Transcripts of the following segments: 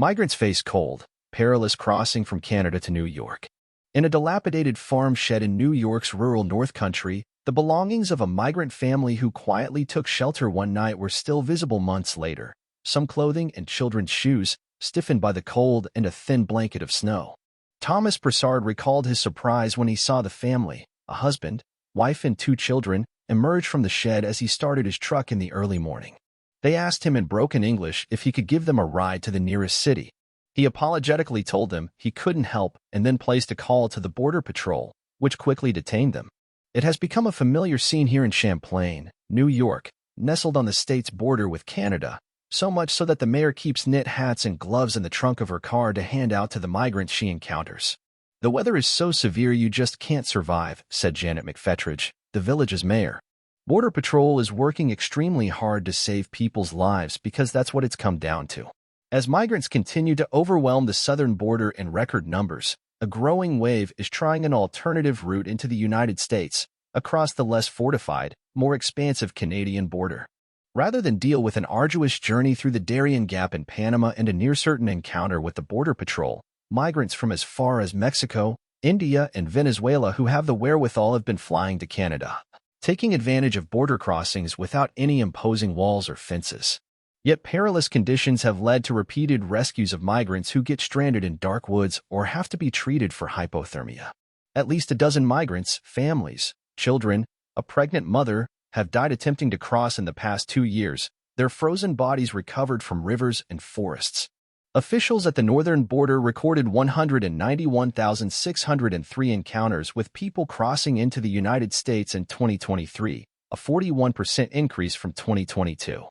Migrants face cold, perilous crossing from Canada to New York. In a dilapidated farm shed in New York's rural North Country, the belongings of a migrant family who quietly took shelter one night were still visible months later. Some clothing and children's shoes, stiffened by the cold and a thin blanket of snow. Thomas Brassard recalled his surprise when he saw the family, a husband, wife and 2 children, emerge from the shed as he started his truck in the early morning. They asked him in broken English if he could give them a ride to the nearest city. He apologetically told them he couldn't help and then placed a call to the Border Patrol, which quickly detained them. It has become a familiar scene here in Champlain, New York, nestled on the state's border with Canada, so much so that the mayor keeps knit hats and gloves in the trunk of her car to hand out to the migrants she encounters. "The weather is so severe you just can't survive," said Janet McFetridge, the village's mayor. Border Patrol is working extremely hard to save people's lives because that's what it's come down to. As migrants continue to overwhelm the southern border in record numbers, a growing wave is trying an alternative route into the United States, across the less fortified, more expansive Canadian border. Rather than deal with an arduous journey through the Darien Gap in Panama and a near-certain encounter with the Border Patrol, migrants from as far as Mexico, India, and Venezuela who have the wherewithal have been flying to Canada, taking advantage of border crossings without any imposing walls or fences. Yet perilous conditions have led to repeated rescues of migrants who get stranded in dark woods or have to be treated for hypothermia. At least a dozen migrants, families, children, a pregnant mother, have died attempting to cross in the past 2 years, their frozen bodies recovered from rivers and forests. Officials at the northern border recorded 191,603 encounters with people crossing into the United States in 2023, a 41% increase from 2022.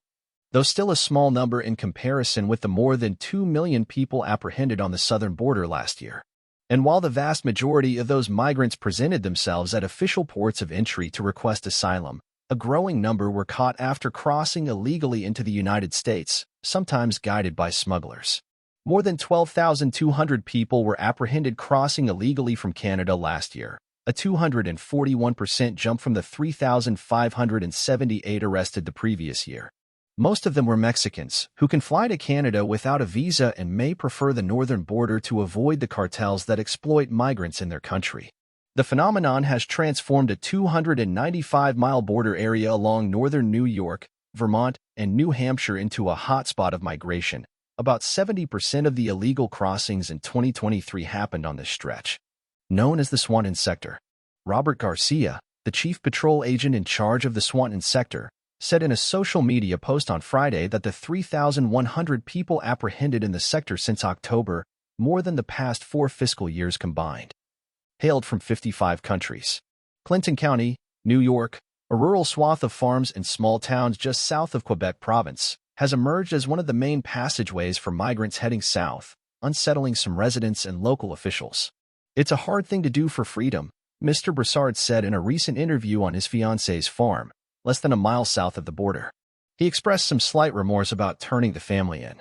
Though still a small number in comparison with the more than 2 million people apprehended on the southern border last year. And while the vast majority of those migrants presented themselves at official ports of entry to request asylum, a growing number were caught after crossing illegally into the United States, sometimes guided by smugglers. More than 12,200 people were apprehended crossing illegally from Canada last year, a 241% jump from the 3,578 arrested the previous year. Most of them were Mexicans, who can fly to Canada without a visa and may prefer the northern border to avoid the cartels that exploit migrants in their country. The phenomenon has transformed a 295-mile border area along northern New York, Vermont, and New Hampshire into a hotspot of migration. About 70% of the illegal crossings in 2023 happened on this stretch. Known as the Swanton Sector, Robert Garcia, the chief patrol agent in charge of the Swanton Sector, said in a social media post on Friday that the 3,100 people apprehended in the sector since October, more than the past 4 fiscal years combined, hailed from 55 countries. Clinton County, New York, a rural swath of farms and small towns just south of Quebec Province, has emerged as one of the main passageways for migrants heading south, unsettling some residents and local officials. "It's a hard thing to do for freedom," Mr. Brassard said in a recent interview on his fiancée's farm, less than a mile south of the border. He expressed some slight remorse about turning the family in.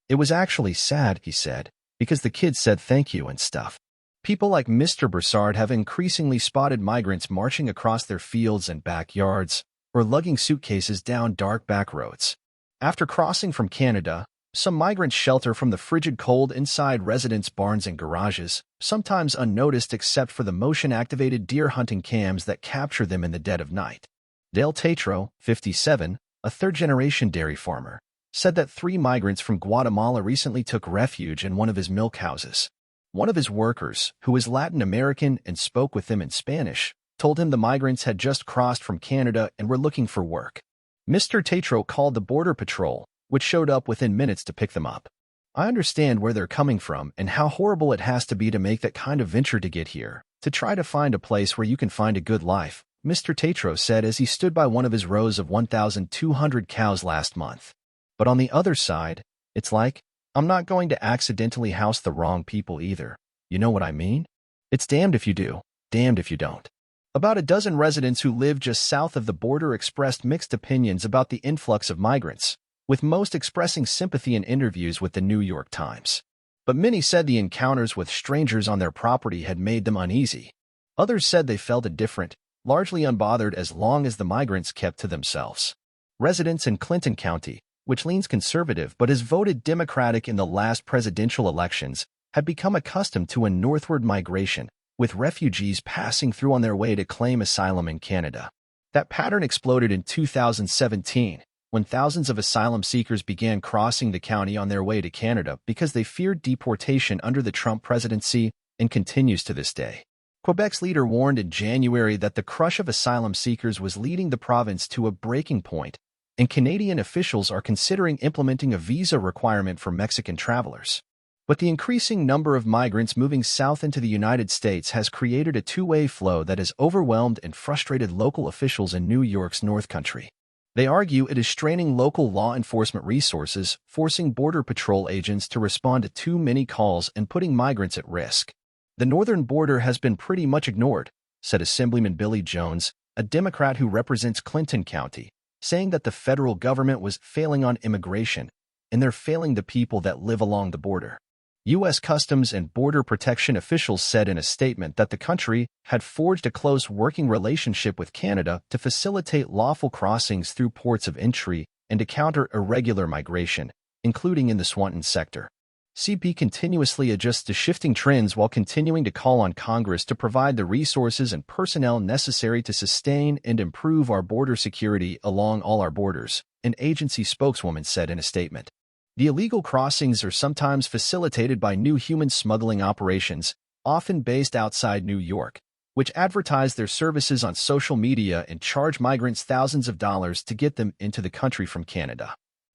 "It was actually sad," he said, "because the kids said thank you and stuff." People like Mr. Brassard have increasingly spotted migrants marching across their fields and backyards, or lugging suitcases down dark back roads. After crossing from Canada, some migrants shelter from the frigid cold inside residents' barns and garages, sometimes unnoticed except for the motion-activated deer hunting cams that capture them in the dead of night. Dale Tatro, 57, a third-generation dairy farmer, said that 3 migrants from Guatemala recently took refuge in one of his milk houses. One of his workers, who is Latin American and spoke with them in Spanish, told him the migrants had just crossed from Canada and were looking for work. Mr. Tatro called the Border Patrol, which showed up within minutes to pick them up. "I understand where they're coming from and how horrible it has to be to make that kind of venture to get here, to try to find a place where you can find a good life," Mr. Tatro said as he stood by one of his rows of 1,200 cows last month. "But on the other side, it's like, I'm not going to accidentally house the wrong people either. You know what I mean? It's damned if you do, damned if you don't." About a dozen residents who live just south of the border expressed mixed opinions about the influx of migrants, with most expressing sympathy in interviews with the New York Times. But many said the encounters with strangers on their property had made them uneasy. Others said they felt indifferent, largely unbothered as long as the migrants kept to themselves. Residents in Clinton County, which leans conservative but has voted Democratic in the last presidential elections, had become accustomed to a northward migration, with refugees passing through on their way to claim asylum in Canada. That pattern exploded in 2017, when thousands of asylum seekers began crossing the county on their way to Canada because they feared deportation under the Trump presidency, and continues to this day. Quebec's leader warned in January that the crush of asylum seekers was leading the province to a breaking point, and Canadian officials are considering implementing a visa requirement for Mexican travelers. But the increasing number of migrants moving south into the United States has created a two-way flow that has overwhelmed and frustrated local officials in New York's North Country. They argue it is straining local law enforcement resources, forcing Border Patrol agents to respond to too many calls and putting migrants at risk. The northern border has been pretty much ignored, said Assemblyman Billy Jones, a Democrat who represents Clinton County, saying that the federal government was failing on immigration, and they're failing the people that live along the border. U.S. Customs and Border Protection officials said in a statement that the country had forged a close working relationship with Canada to facilitate lawful crossings through ports of entry and to counter irregular migration, including in the Swanton sector. CP continuously adjusts to shifting trends while continuing to call on Congress to provide the resources and personnel necessary to sustain and improve our border security along all our borders, an agency spokeswoman said in a statement. The illegal crossings are sometimes facilitated by new human smuggling operations, often based outside New York, which advertise their services on social media and charge migrants thousands of dollars to get them into the country from Canada,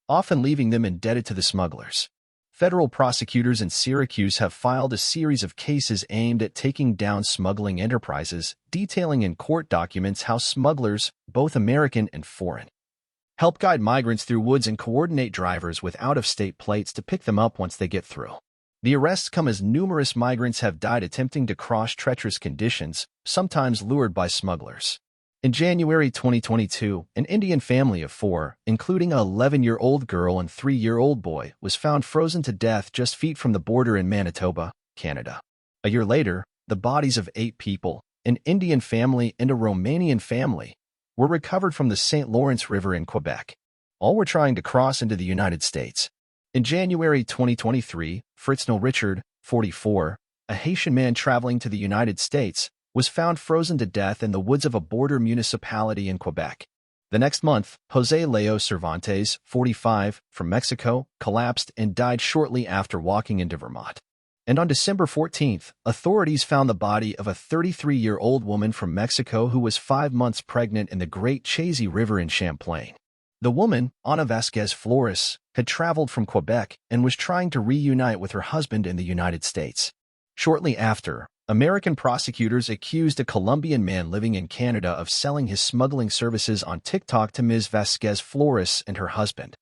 often leaving them indebted to the smugglers. Federal prosecutors in Syracuse have filed a series of cases aimed at taking down smuggling enterprises, detailing in court documents how smugglers, both American and foreign, help guide migrants through woods and coordinate drivers with out-of-state plates to pick them up once they get through. The arrests come as numerous migrants have died attempting to cross treacherous conditions, sometimes lured by smugglers. In January 2022, an Indian family of 4, including an 11-year-old girl and 3-year-old boy, was found frozen to death just feet from the border in Manitoba, Canada. A year later, the bodies of 8 people, an Indian family and a Romanian family, were recovered from the St. Lawrence River in Quebec. All were trying to cross into the United States. In January 2023, Fritzno Richard, 44, a Haitian man traveling to the United States, was found frozen to death in the woods of a border municipality in Quebec. The next month, Jose Leo Cervantes, 45, from Mexico, collapsed and died shortly after walking into Vermont. And on December 14th, authorities found the body of a 33-year-old woman from Mexico who was 5 months pregnant in the Great Chazy River in Champlain. The woman, Ana Vasquez Flores, had traveled from Quebec and was trying to reunite with her husband in the United States. Shortly after, American prosecutors accused a Colombian man living in Canada of selling his smuggling services on TikTok to Ms. Vasquez Flores and her husband,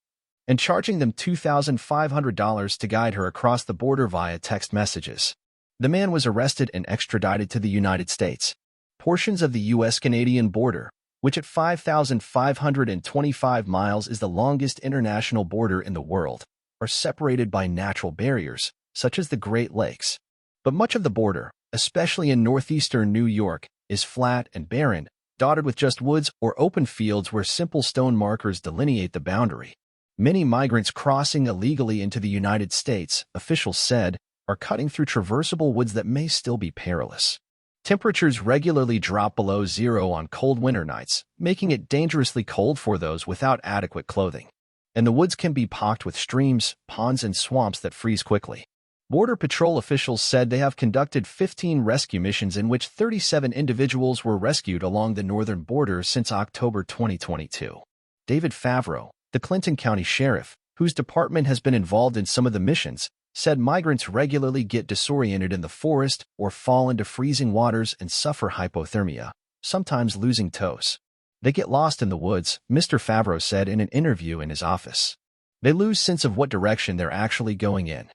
and charging them $2,500 to guide her across the border via text messages. The man was arrested and extradited to the United States. Portions of the U.S.-Canadian border, which at 5,525 miles is the longest international border in the world, are separated by natural barriers, such as the Great Lakes. But much of the border, especially in northeastern New York, is flat and barren, dotted with just woods or open fields where simple stone markers delineate the boundary. Many migrants crossing illegally into the United States, officials said, are cutting through traversable woods that may still be perilous. Temperatures regularly drop below zero on cold winter nights, making it dangerously cold for those without adequate clothing. And the woods can be pocked with streams, ponds, and swamps that freeze quickly. Border Patrol officials said they have conducted 15 rescue missions in which 37 individuals were rescued along the northern border since October 2022. David Favreau, the Clinton County Sheriff, whose department has been involved in some of the missions, said migrants regularly get disoriented in the forest or fall into freezing waters and suffer hypothermia, sometimes losing toes. They get lost in the woods, Mr. Favreau said in an interview in his office. They lose sense of what direction they're actually going in.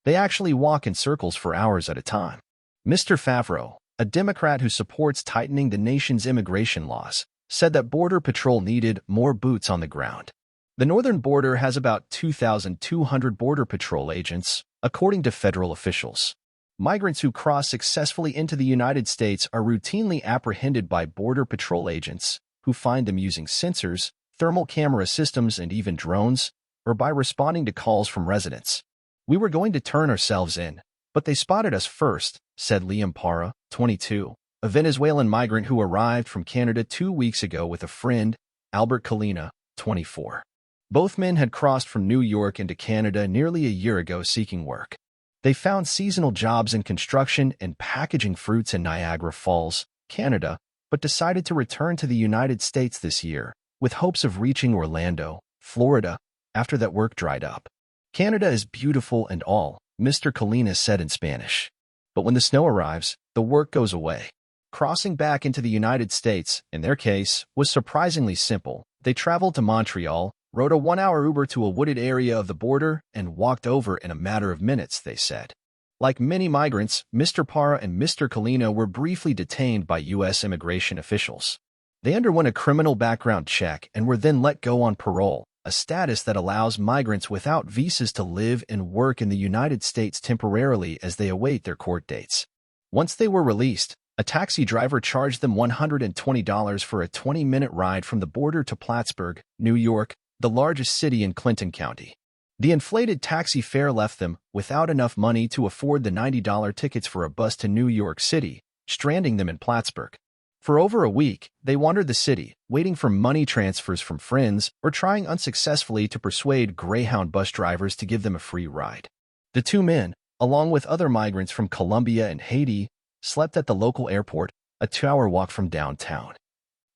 They actually walk in circles for hours at a time. Mr. Favreau, a Democrat who supports tightening the nation's immigration laws, said that Border Patrol needed more boots on the ground. The northern border has about 2,200 Border Patrol agents, according to federal officials. Migrants who cross successfully into the United States are routinely apprehended by Border Patrol agents, who find them using sensors, thermal camera systems, and even drones, or by responding to calls from residents. We were going to turn ourselves in, but they spotted us first, said Liam Parra, 22, a Venezuelan migrant who arrived from Canada 2 weeks ago with a friend, Albert Kalina, 24. Both men had crossed from New York into Canada nearly a year ago seeking work. They found seasonal jobs in construction and packaging fruits in Niagara Falls, Canada, but decided to return to the United States this year, with hopes of reaching Orlando, Florida, after that work dried up. Canada is beautiful and all, Mr. Kalina said in Spanish. But when the snow arrives, the work goes away. Crossing back into the United States, in their case, was surprisingly simple. They traveled to Montreal, rode a 1-hour Uber to a wooded area of the border, and walked over in a matter of minutes, they said. Like many migrants, Mr. Parra and Mr. Kalina were briefly detained by U.S. immigration officials. They underwent a criminal background check and were then let go on parole, a status that allows migrants without visas to live and work in the United States temporarily as they await their court dates. Once they were released, a taxi driver charged them $120 for a 20-minute ride from the border to Plattsburgh, New York, the largest city in Clinton County. The inflated taxi fare left them without enough money to afford the $90 tickets for a bus to New York City, stranding them in Plattsburgh. For over a week, they wandered the city, waiting for money transfers from friends or trying unsuccessfully to persuade Greyhound bus drivers to give them a free ride. The two men, along with other migrants from Colombia and Haiti, slept at the local airport, a 2-hour walk from downtown,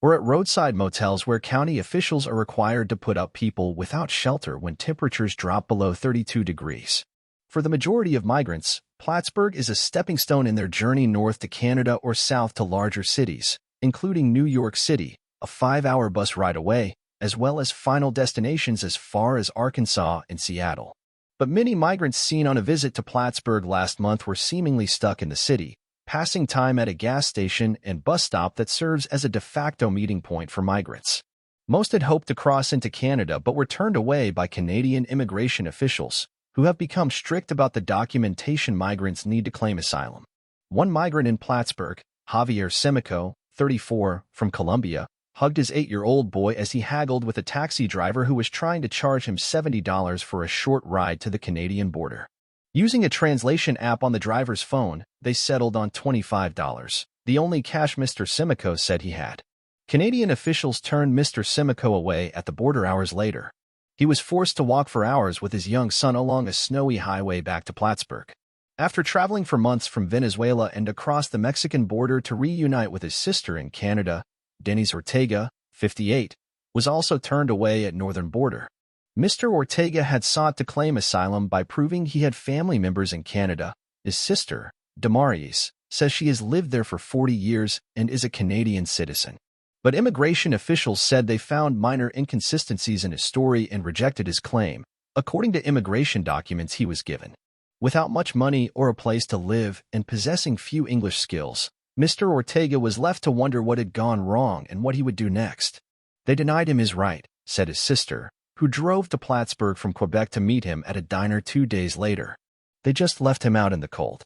or at roadside motels where county officials are required to put up people without shelter when temperatures drop below 32 degrees. For the majority of migrants, Plattsburgh is a stepping stone in their journey north to Canada or south to larger cities, including New York City, a 5-hour bus ride away, as well as final destinations as far as Arkansas and Seattle. But many migrants seen on a visit to Plattsburgh last month were seemingly stuck in the city, passing time at a gas station and bus stop that serves as a de facto meeting point for migrants. Most had hoped to cross into Canada but were turned away by Canadian immigration officials, who have become strict about the documentation migrants need to claim asylum. One migrant in Plattsburgh, Javier Semico, 34, from Colombia, hugged his 8-year-old boy as he haggled with a taxi driver who was trying to charge him $70 for a short ride to the Canadian border. Using a translation app on the driver's phone, they settled on $25, the only cash Mr. Semico said he had. Canadian officials turned Mr. Semico away at the border hours later. He was forced to walk for hours with his young son along a snowy highway back to Plattsburgh. After traveling for months from Venezuela and across the Mexican border to reunite with his sister in Canada, Dennis Ortega, 58, was also turned away at northern border. Mr. Ortega had sought to claim asylum by proving he had family members in Canada. His sister, Damaris, says she has lived there for 40 years and is a Canadian citizen. But immigration officials said they found minor inconsistencies in his story and rejected his claim, according to immigration documents he was given. Without much money or a place to live and possessing few English skills, Mr. Ortega was left to wonder what had gone wrong and what he would do next. They denied him his right, said his sister, who drove to Plattsburgh from Quebec to meet him at a diner 2 days later. They just left him out in the cold.